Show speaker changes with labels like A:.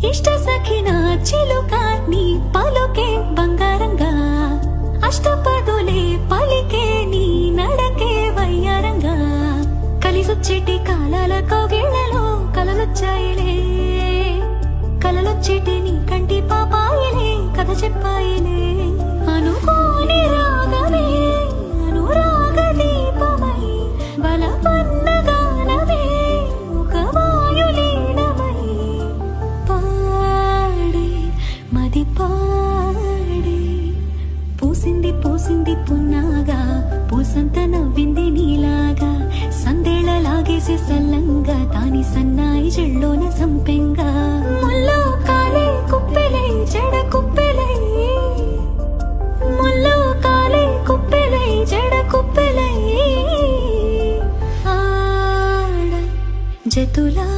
A: ఇష్ట సఖిన చిలుక నీ పలుకే బంగారంగా అష్టపదులే పలికే నీ నడకే వయ్యారంగా కలిసొచ్చేటి కాలాల కౌగిళ్లలో కలలొచ్చాయిలే కలలొచ్చేటి నీ కంటి పాపాయిలే కథ చెప్పాయిలే అనుకోని రాగమే అనురాగ దీపమై బలపన్న గానమే ఒక వాయులీనమై పాడే మది పాడే పూసింది పూసింది పున్నాగా పూసంత నవ్వింది నీలాగా సందేళ లాగేసే సల్లంగా తాని సన్నాయి చెళ్ళోన సంపెంగా ముల్లో కాలే కుప్పెలై జడ కుప్పెలై ముల్లో కాలే కుప్పెలై జడ కుప్పెలై ఆడ జతులా